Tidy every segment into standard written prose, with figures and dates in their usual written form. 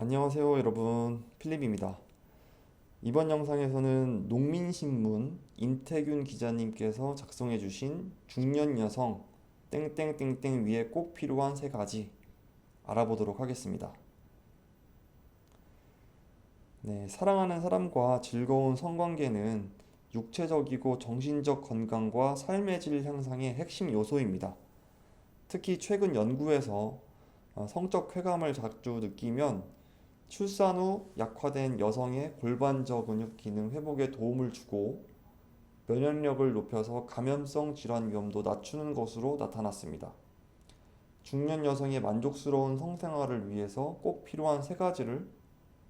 안녕하세요 여러분, 필립입니다. 이번 영상에서는 농민신문 임태균 기자님께서 작성해 주신 중년 여성 땡땡땡땡 위에 꼭 필요한 세 가지 알아보도록 하겠습니다. 네, 사랑하는 사람과 즐거운 성관계는 육체적이고 정신적 건강과 삶의 질 향상의 핵심 요소입니다. 특히 최근 연구에서 성적 쾌감을 자주 느끼면 출산 후 약화된 여성의 골반저 근육 기능 회복에 도움을 주고 면역력을 높여서 감염성 질환 위험도 낮추는 것으로 나타났습니다. 중년 여성의 만족스러운 성생활을 위해서 꼭 필요한 세 가지를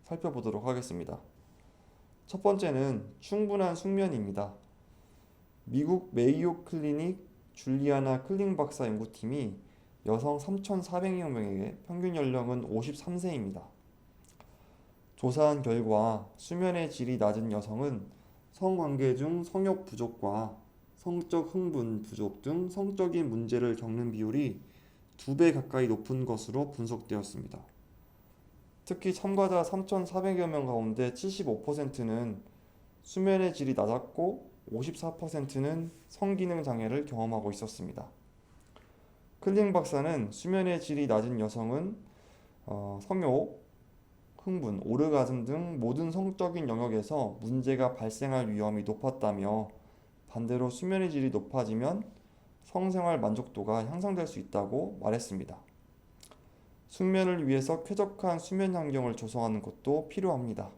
살펴보도록 하겠습니다. 첫 번째는 충분한 숙면입니다. 미국 메이오 클리닉 줄리아나 클링 박사 연구팀이 여성 3,400여 명에게 평균 연령은 53세입니다. 조사한 결과 수면의 질이 낮은 여성은 성관계 중 성욕 부족과 성적 흥분 부족 등 성적인 문제를 겪는 비율이 2배 가까이 높은 것으로 분석되었습니다. 특히 참가자 3,400여 명 가운데 75%는 수면의 질이 낮았고 54%는 성기능 장애를 경험하고 있었습니다. 클링 박사는 수면의 질이 낮은 여성은 성욕, 흥분, 오르가즘 등 모든 성적인 영역에서 문제가 발생할 위험이 높았다며 반대로 수면의 질이 높아지면 성생활 만족도가 향상될 수 있다고 말했습니다. 숙면을 위해서 쾌적한 수면 환경을 조성하는 것도 필요합니다.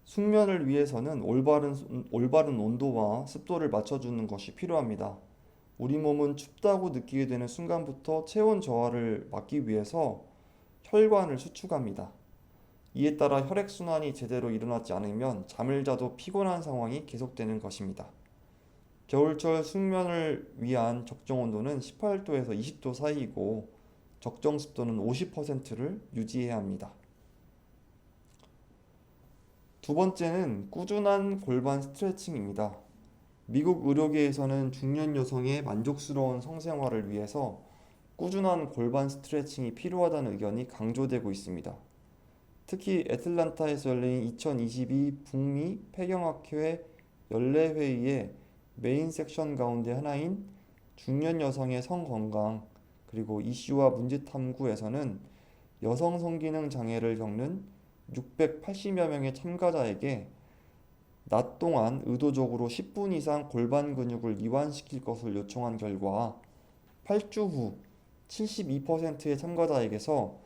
숙면을 위해서는 올바른 온도와 습도를 맞춰주는 것이 필요합니다. 우리 몸은 춥다고 느끼게 되는 순간부터 체온 저하를 막기 위해서 혈관을 수축합니다. 이에 따라 혈액순환이 제대로 일어나지 않으면 잠을 자도 피곤한 상황이 계속되는 것입니다. 겨울철 숙면을 위한 적정 온도는 18도에서 20도 사이이고 적정 습도는 50%를 유지해야 합니다. 두 번째는 꾸준한 골반 스트레칭입니다. 미국 의료계에서는 중년 여성의 만족스러운 성생활을 위해서 꾸준한 골반 스트레칭이 필요하다는 의견이 강조되고 있습니다. 특히 애틀란타에서 열린 2022 북미 폐경학회 연례회의의 메인 섹션 가운데 하나인 중년 여성의 성건강 그리고 이슈와 문제 탐구에서는 여성 성기능 장애를 겪는 680여 명의 참가자에게 낮 동안 의도적으로 10분 이상 골반 근육을 이완시킬 것을 요청한 결과 8주 후 72%의 참가자에게서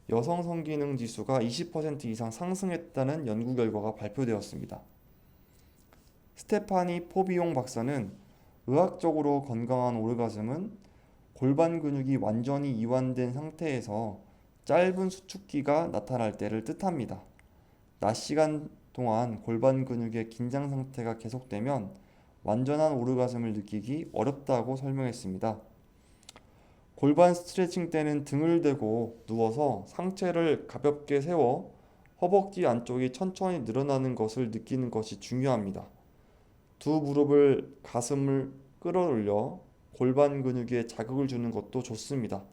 여성 성기능 지수가 20% 이상 상승했다는 연구 결과가 발표되었습니다. 스테파니 포비용 박사는 의학적으로 건강한 오르가즘은 골반 근육이 완전히 이완된 상태에서 짧은 수축기가 나타날 때를 뜻합니다. 낮 시간 동안 골반 근육의 긴장 상태가 계속되면 완전한 오르가즘을 느끼기 어렵다고 설명했습니다. 골반 스트레칭 때는 등을 대고 누워서 상체를 가볍게 세워 허벅지 안쪽이 천천히 늘어나는 것을 느끼는 것이 중요합니다. 두 무릎을 가슴을 끌어올려 골반 근육에 자극을 주는 것도 좋습니다.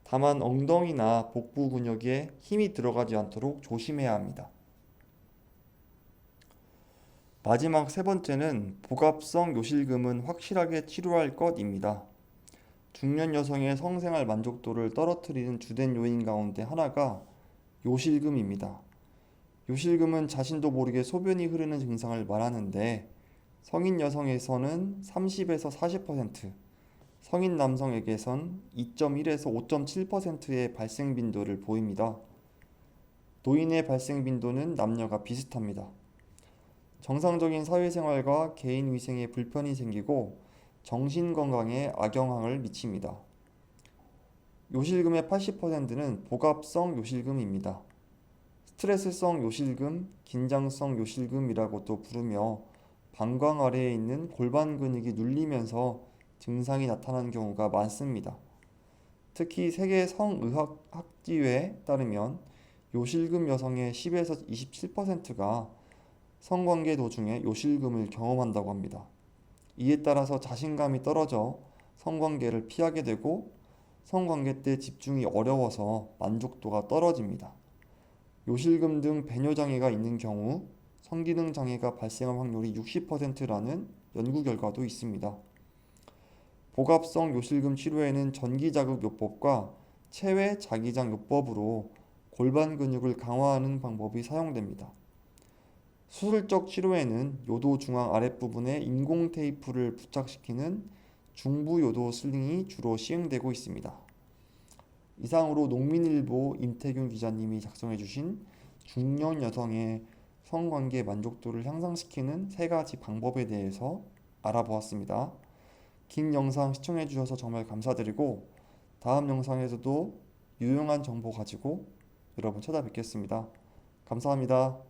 다만 엉덩이나 복부 근육에 힘이 들어가지 않도록 조심해야 합니다. 마지막 세 번째는 복압성 요실금은 확실하게 치료할 것입니다. 중년 여성의 성생활 만족도를 떨어뜨리는 주된 요인 가운데 하나가 요실금입니다. 요실금은 자신도 모르게 소변이 흐르는 증상을 말하는데 성인 여성에서는 30에서 40%, 성인 남성에게선 2.1에서 5.7%의 발생 빈도를 보입니다. 노인의 발생 빈도는 남녀가 비슷합니다. 정상적인 사회생활과 개인 위생에 불편이 생기고 정신 건강에 악영향을 미칩니다. 요실금의 80%는 복압성 요실금입니다. 스트레스성 요실금, 긴장성 요실금이라고도 부르며 방광 아래에 있는 골반 근육이 눌리면서 증상이 나타나는 경우가 많습니다. 특히 세계 성의학학지회에 따르면 요실금 여성의 10에서 27%가 성관계 도중에 요실금을 경험한다고 합니다. 이에 따라서 자신감이 떨어져 성관계를 피하게 되고 성관계 때 집중이 어려워서 만족도가 떨어집니다. 요실금 등 배뇨 장애가 있는 경우 성기능 장애가 발생할 확률이 60%라는 연구 결과도 있습니다. 복합성 요실금 치료에는 전기자극요법과 체외 자기장 요법으로 골반 근육을 강화하는 방법이 사용됩니다. 수술적 치료에는 요도 중앙 아랫부분에 인공 테이프를 부착시키는 중부요도 슬링이 주로 시행되고 있습니다. 이상으로 농민일보 임태균 기자님이 작성해주신 중년 여성의 성관계 만족도를 향상시키는 3가지 방법에 대해서 알아보았습니다. 긴 영상 시청해주셔서 정말 감사드리고 다음 영상에서도 유용한 정보 가지고 여러분 찾아뵙겠습니다. 감사합니다.